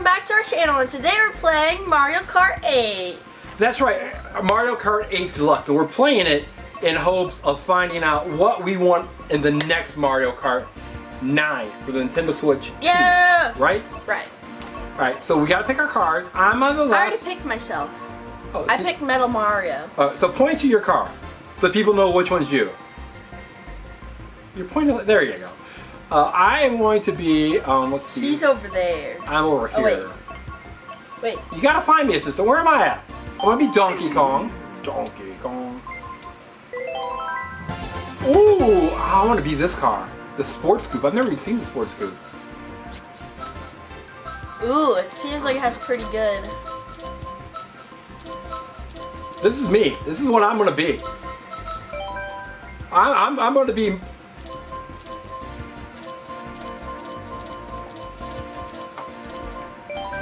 back to our channel, and today we're playing Mario Kart 8. That's right, Mario Kart 8 Deluxe, and we're playing it in hopes of finding out what we want in the next Mario Kart 9 for the Nintendo Switch 2. Yeah! Right? Right. Alright, so we gotta pick our cars. I'm on the left. I already picked myself. Oh, I picked Metal Mario. So point to your car so people know which one's you. You're pointing, there you go. I am going to be, let's see. He's over there. I'm over here. Oh, wait. You gotta find me, assistant. Where am I at? I wanna be Donkey Kong. Donkey Kong. Ooh, I wanna be this car. The Sports Coupe. I've never even seen the Sports Coupe. Ooh, it seems like it has pretty good. This is me. This is what I'm gonna be. I'm gonna be.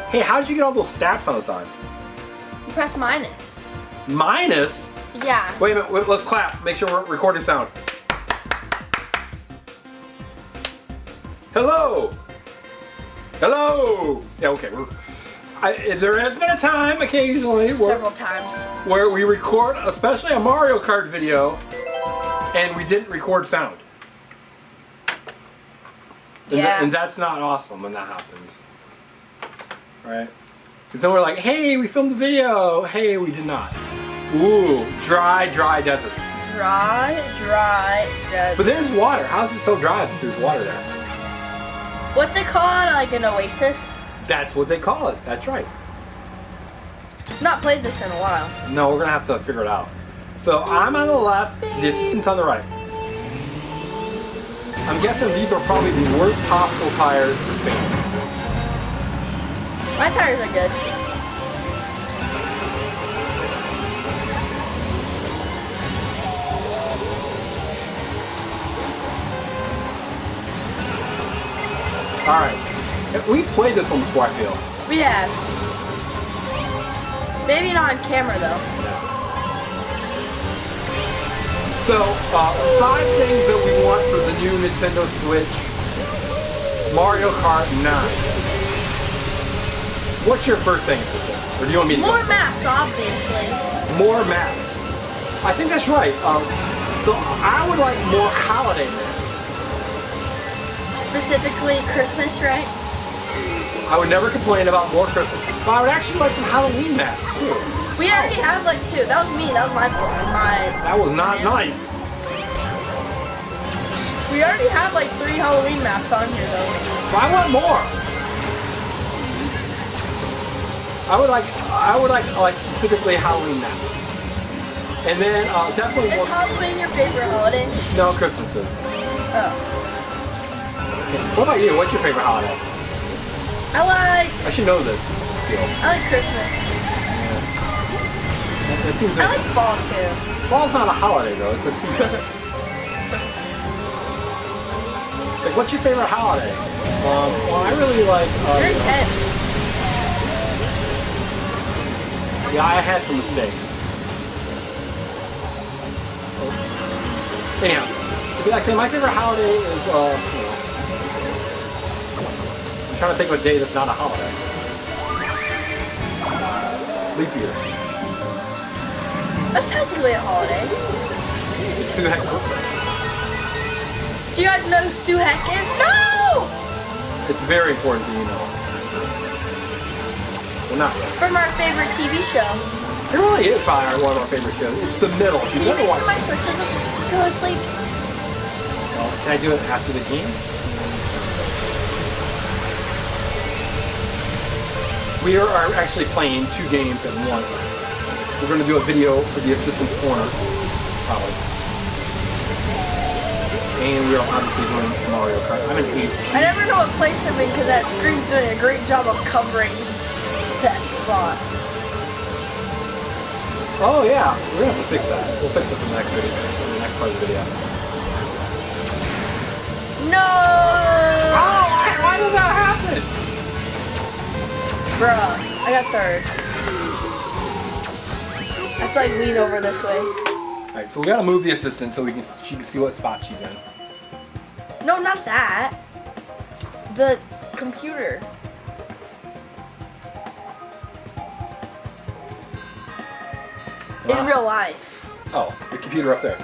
Hey, how did you get all those stats on the side? You press minus. Minus? Yeah. Wait a minute, wait, let's clap. Make sure we're recording sound. Hello! Hello! Yeah, okay. There has been a time occasionally Several times. where we record, especially a Mario Kart video, and we didn't record sound. Yeah. And that's not awesome when that happens. Right? Because then we're like, hey, we filmed the video. Hey, we did not. Ooh, dry desert. Dry desert. But there's water. How is it so dry if there's water there? What's it called? Like an oasis? That's what they call it. That's right. Not played this in a while. No, we're going to have to figure it out. So I'm on the left, the assistant's on the right. I'm guessing these are probably the worst possible tires for sand. My tires are good. Alright. We've played this one before, I feel. We have. Maybe not on camera though. So, 5 things that we want for the new Nintendo Switch Mario Kart 9. What's your first thing, assistant? Or do you want me to More go? maps, obviously. More maps. I think that's right. So I would like more holiday maps. Specifically Christmas, right? I would never complain about more Christmas. But I would actually like some Halloween maps too. We already have like 2. That was me. That was my. That was not nice. We already have like 3 Halloween maps on here though. But I want more. I would like specifically Halloween maps. And then definitely Is more. Halloween your favorite holiday? No, Christmas is. Oh. Okay. What about you? What's your favorite holiday? I should know this. I like Christmas. It seems I like fall too. Fall's not a holiday though, it's a season. Like, what's your favorite holiday? Well, I really like... You're intense. Yeah, I had some mistakes. Anyhow, like I say, my favorite holiday is, I'm trying to think of a day that's not a holiday. Leap year. That's technically a holiday. It's Sue Heck's birthday. Do you guys know who Sue Heck is? No! It's very important that you know. Well, not really. From our favorite TV show. It really is probably one of our favorite shows. It's The Middle. Can you make sure my Switch doesn't go to sleep? Well, can I do it after the game? We are actually playing 2 games at once. We're going to do a video for the Assistant's Corner, probably. And we are obviously doing Mario Kart. I'm an 8. I never know what place I'm in because that screen's doing a great job of covering that spot. Oh yeah, we're going to have to fix that. We'll fix it for the next video, for the next part of the video. No! Oh, why did that happen? Bruh, I got 3rd. I have to like lean over this way. Alright, so we gotta move the assistant so she can see what spot she's in. No, not that. The computer. In real life. Oh, the computer up there.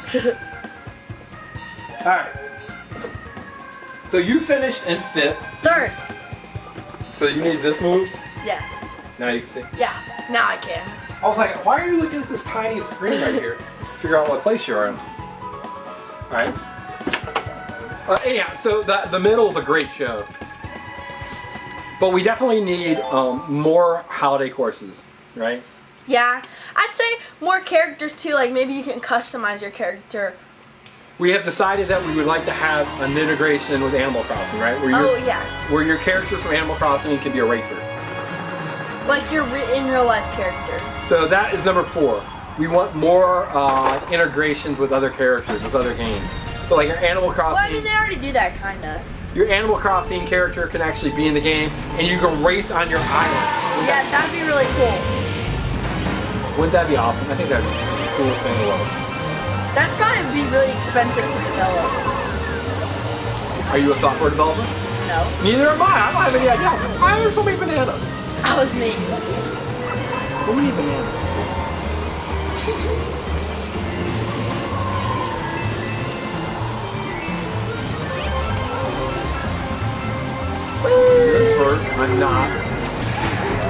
Alright. So you finished in 5th. Third. So you need this move? Yes. Now you can see? Yeah, now I can. I was like, why are you looking at this tiny screen right here? Figure out what place you're in. Alright. Anyhow, so the middle is a great show. But we definitely need more holiday courses, right? Yeah, I'd say more characters too, like maybe you can customize your character. We have decided that we would like to have an integration with Animal Crossing, right? Where your characters from Animal Crossing can be a racer. Like your in real life character. So that is number 4. We want more integrations with other characters, with other games. So like your Animal Crossing... Well, I mean, they already do that, kinda. Your Animal Crossing character can actually be in the game, and you can race on your island. Yeah, that'd be really cool. Wouldn't that be awesome? I think that'd be the coolest thing in the world. That'd probably be really expensive to develop. Are you a software developer? No. Neither am I. I don't have any idea. Why are there so many bananas? That was me. So many bananas. You're first. I'm not.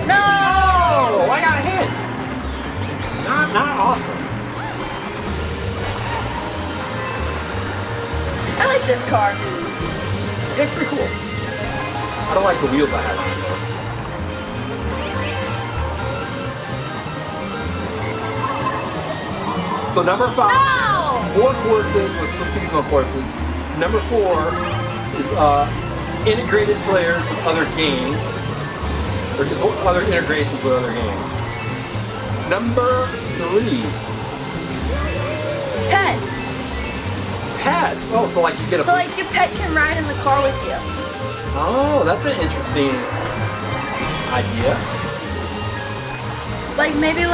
No! Oh, I got a hit. Not awesome. I like this car. It's pretty cool. I don't like the wheels I have on it though. So number 5, No! 4 courses with some seasonal courses. Number 4 is integrated players with other games, or just other integrations with other games. Number 3. Pets. Pets. Oh, so like you get a... So like your pet can ride in the car with you. Oh, that's an interesting idea. Like maybe you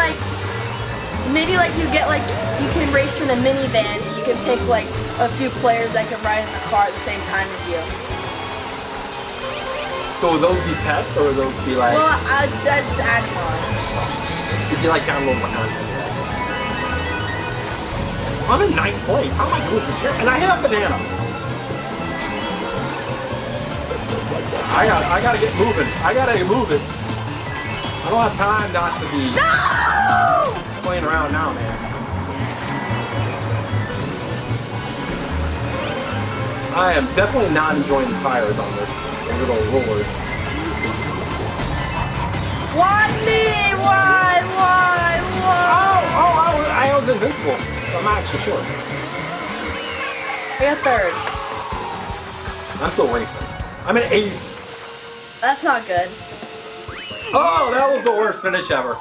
get like you can race in a minivan and you can pick like a few players that can ride in the car at the same time as you. So would those be pets or would those be like... Well, that's adding on. Would you like download my content? I'm in 9th place. How am I doing so terrible? And I hit a banana. I gotta get moving. I gotta get moving. I don't have time not to be playing around now, man. I am definitely not enjoying the tires on this. The little rollers. Why me? Why? I was invincible. I'm not actually sure. I got 3rd. I'm still racing. I'm in 8th. That's not good. Oh, that was the worst finish ever.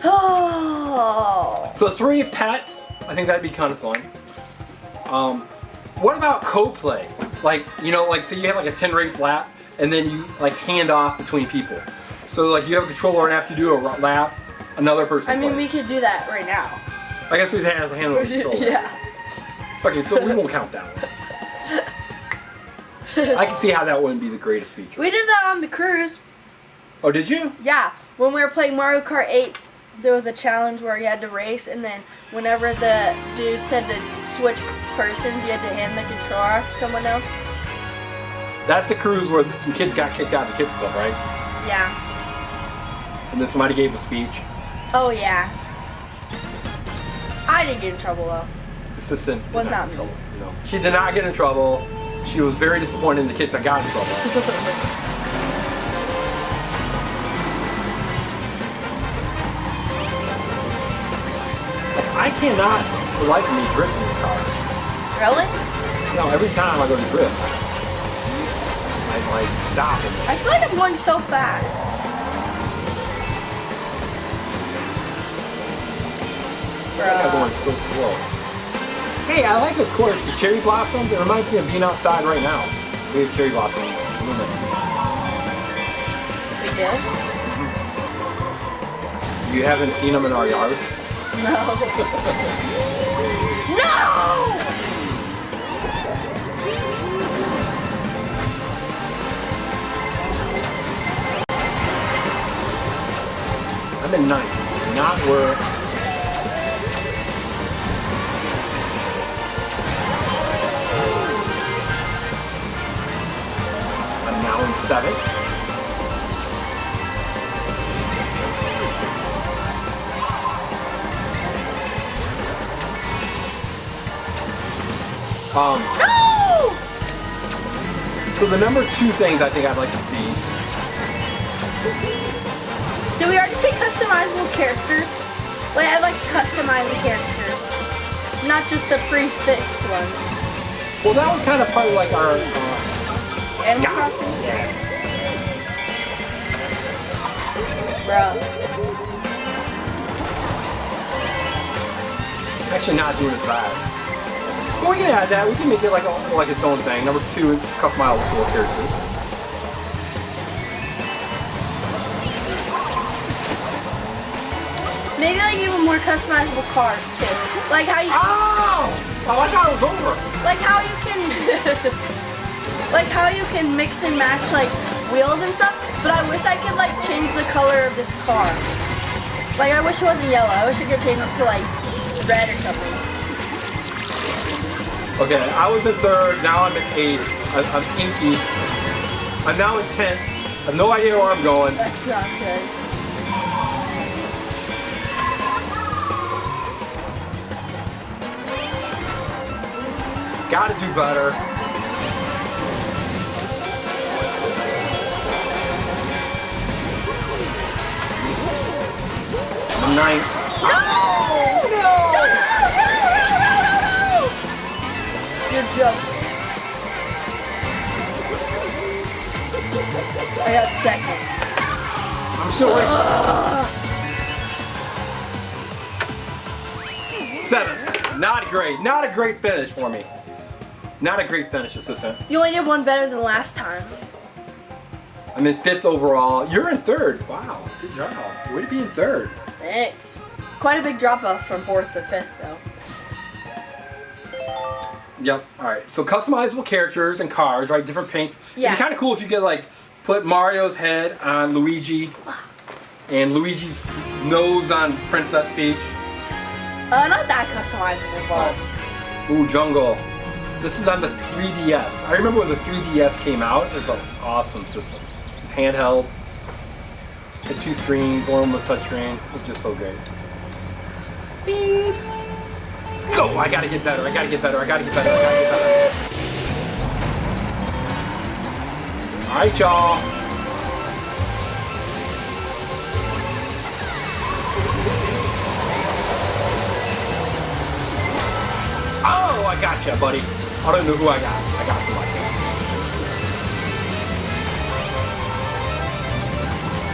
Oh. So 3 pets. I think that'd be kind of fun. What about co-play? Like, you know, like say you have like a 10 race lap, and then you like hand off between people. So like you have a controller, and after you do a lap, another person. I mean, plays. we could do that right now. I guess we'd have to handle the controller. Yeah. Okay, so we won't count that one. I can see how that wouldn't be the greatest feature. We did that on the cruise. Oh, did you? Yeah. When we were playing Mario Kart 8, there was a challenge where you had to race, and then whenever the dude said to switch persons, you had to hand the controller to someone else. That's the cruise where some kids got kicked out of the kids club, right? Yeah. And then somebody gave a speech. Oh, yeah. I didn't get in trouble, though. The assistant Was not me. No. She did not get in trouble. She was very disappointed in the kids that got in trouble. I cannot, for the life of me, drift in this car. Really? No, every time I go to drift, I like stop and I feel like I'm going so fast. I feel like I'm going so slow. Hey, I like this course, the cherry blossoms. It reminds me of being outside right now. We have cherry blossoms. We did? You haven't seen them in our yard? No. No! I'm in 9th, not where 7. No! So the number 2 things I think I'd like to see. Did we already say customizable characters? Like, I'd like to customize a character, not just the prefixed one. Well, that was kind of part of like our Animal Crossing? Yeah. Bro. Actually, not doing as bad. Well, we can add that. We can make it like its own thing. Number 2 is customizable characters. Maybe like even more customizable cars too. Like how you. Oh! Oh, I thought it was over. Like how you can. Like how you can mix and match like wheels and stuff. But I wish I could like change the color of this car. Like I wish it wasn't yellow. I wish I could change it to like red or something. Okay, I was in 3rd, now I'm at 8. I'm inky. I'm now in 10th. I have no idea where I'm going. That's not good. Gotta do better. I'm 9th. No! No! Good job. I got 2nd. I'm still racing. 7th. Not a great finish for me. Not a great finish, assistant. You only did one better than last time. I'm in 5th overall. You're in 3rd. Wow, good job. Way to be in 3rd. Thanks. Quite a big drop off from 4th to 5th though. Yep. All right. So customizable characters and cars, right? Different paints. Yeah. It'd be kind of cool if you could like put Mario's head on Luigi, and Luigi's nose on Princess Peach. Not that customizable, but. Ooh, jungle. This is on the 3DS. I remember when the 3DS came out. It's an awesome system. It's handheld. Had 2 screens. One was touchscreen. It's just so great. Beep. Go! I gotta get better. I gotta get better. I gotta get better. All right, y'all. Oh, I gotcha, buddy. I don't know who I got. I got somebody.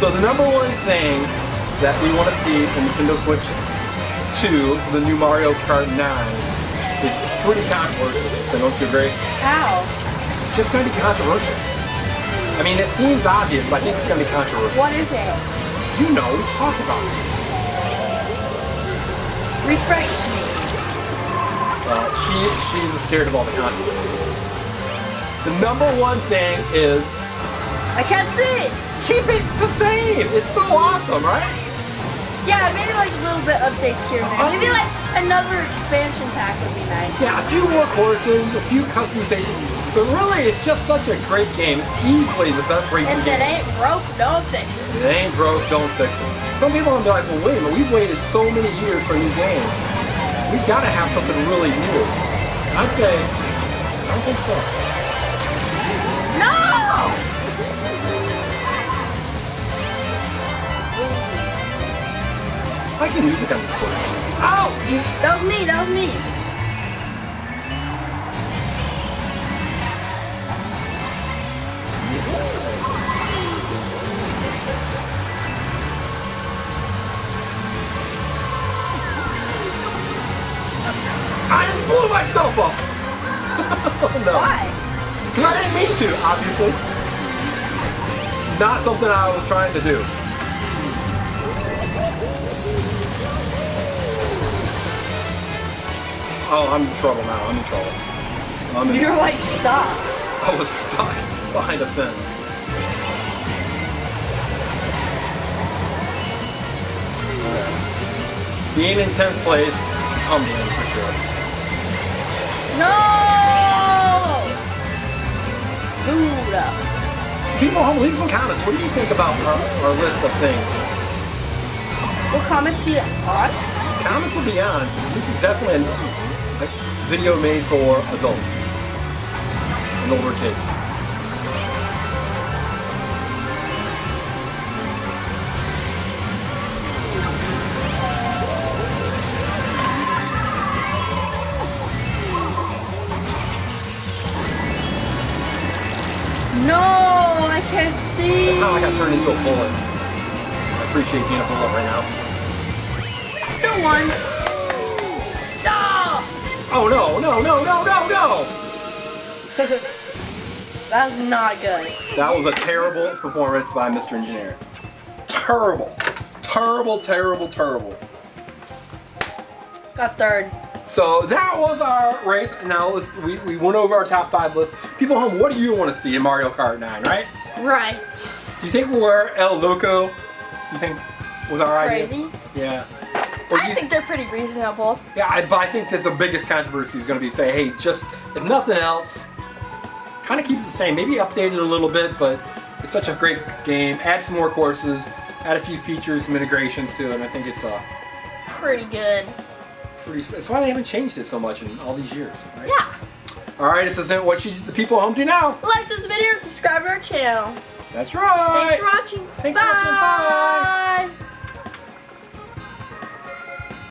So the number 1 thing that we want to see in Nintendo Switch 2, the new Mario Kart 9, is pretty controversial. So don't you agree? How? It's just going to be controversial. I mean, it seems obvious, but I think it's going to be controversial. What is it? You know, we talked about it. Refresh me. She's scared of all the controversy. The number 1 thing is I can't see it. keep it the same. It's so awesome, right? Yeah, maybe like a little bit updates here and there. Maybe like another expansion pack would be nice. Yeah, a few more courses, a few customizations, but really it's just such a great game. It's easily the best racing If game. it ain't broke, don't fix it. It ain't broke, don't fix it. Some people are gonna be like, well, wait a minute, we've waited so many years for a new game. We've got to have something really new. I'd say, I don't think so. No! I like the music on this course. Ow! That was me, that was me. I just blew myself up! Oh, no. Why? Because I didn't mean to, obviously. It's not something I was trying to do. Oh, I'm in trouble now. I'm in trouble. You're like, stop. I was stuck behind a fence. Being in 10th place, tumbling for sure. No! Zuda. People home, leave some comments. What do you think about our list of things? Will comments be on? Comments will be on. This is definitely a video made for adults and older kids. No, I can't see. Somehow I got turned into a bullet. I appreciate being a bullet right now. Still one. No! Oh no, no, no, no, no, no! That was not good. That was a terrible performance by Mr. Engineer. Terrible. Terrible, terrible, terrible. Got third. So that was our race. Now we went over our top 5 list. People home, what do you want to see in Mario Kart 9, right? Right. Do you think we're El Loco? You think was our Crazy? idea? Yeah. Or do I you think they're pretty reasonable. Yeah, but I think that the biggest controversy is going to be say, hey, just if nothing else, kind of keep it the same. Maybe update it a little bit, but it's such a great game. Add some more courses, add a few features, some integrations to it. And I think it's Pretty good. That's why they haven't changed it so much in all these years, right? Yeah. All right, this isn't what the people at home do now. Like this video and subscribe to our channel. That's right. Thanks for watching. Thanks for watching. Bye. Bye.